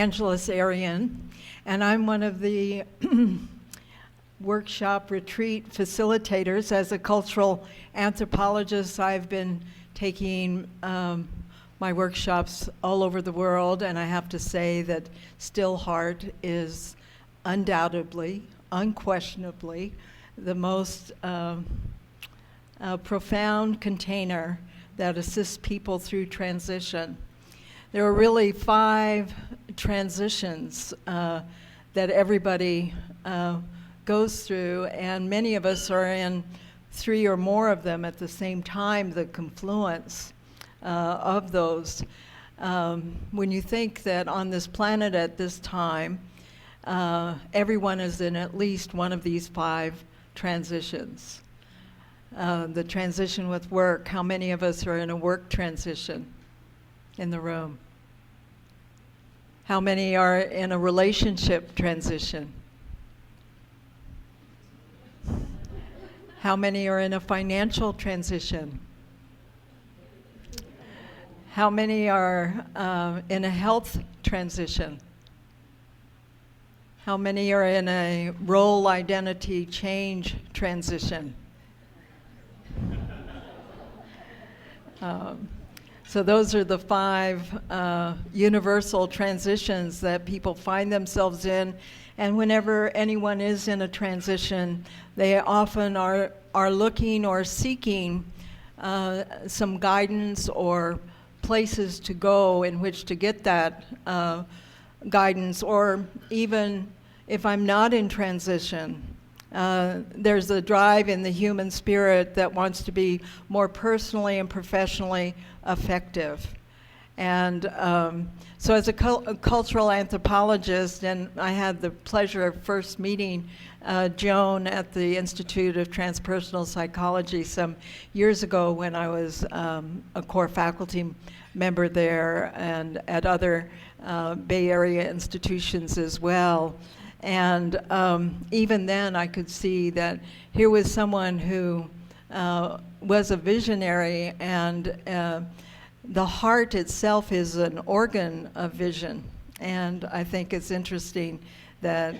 Angeles Arrien, and I'm one of the workshop retreat facilitators. As a cultural anthropologist, I've been taking my workshops all over the world, and I have to say that Stillheart is undoubtedly, unquestionably, the most profound container that assists people through transition. There are really 5 transitions that everybody goes through, and many of us are in 3 or more of them at the same time, the confluence of those. When you think that on this planet at this time, everyone is in at least one of these 5 transitions. The transition with work, how many of us are in a work transition in the room? How many are in a relationship transition? How many are in a financial transition? How many are in a health transition? How many are in a role identity change transition? So those are the 5 universal transitions that people find themselves in. And whenever anyone is in a transition, they often are looking or seeking some guidance or places to go in which to get that guidance. Or even if I'm not in transition, there's a drive in the human spirit that wants to be more personally and professionally effective. And so as a cultural anthropologist, and I had the pleasure of first meeting Joan at the Institute of Transpersonal Psychology some years ago when I was a core faculty member there and at other Bay Area institutions as well. And even then I could see that here was someone who was a visionary, and the heart itself is an organ of vision. And I think it's interesting that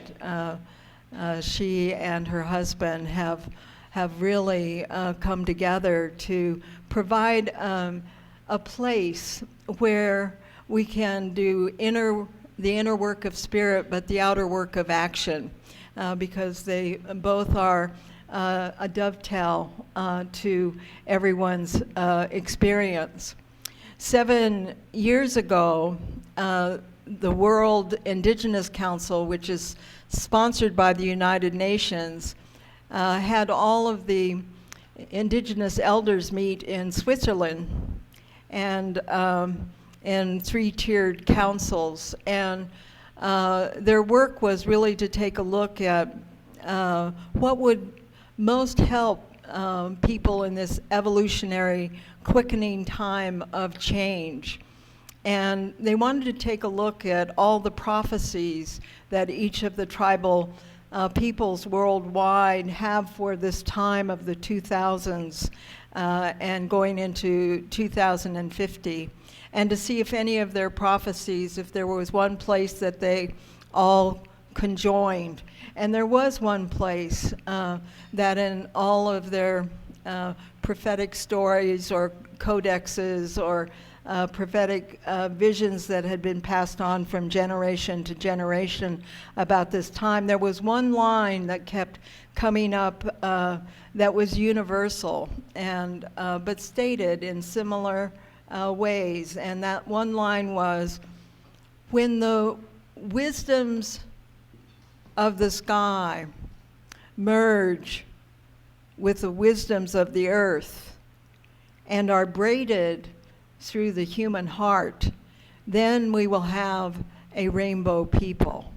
she and her husband have really come together to provide a place where we can do the inner work of spirit, but the outer work of action, because they both are a dovetail to everyone's experience. 7 years ago, the World Indigenous Council, which is sponsored by the United Nations, had all of the indigenous elders meet in Switzerland, and in 3-tiered councils. And their work was really to take a look at what would most help people in this evolutionary, quickening time of change. And they wanted to take a look at all the prophecies that each of the tribal peoples worldwide have for this time of the 2000s and going into 2050, and to see if any of their prophecies, if there was one place that they all conjoined. And there was one place that in all of their prophetic stories or codexes or prophetic visions that had been passed on from generation to generation about this time, there was one line that kept coming up that was universal and but stated in similar ways. And that one line was, when the wisdoms of the sky merge with the wisdoms of the earth and are braided through the human heart, then we will have a rainbow people.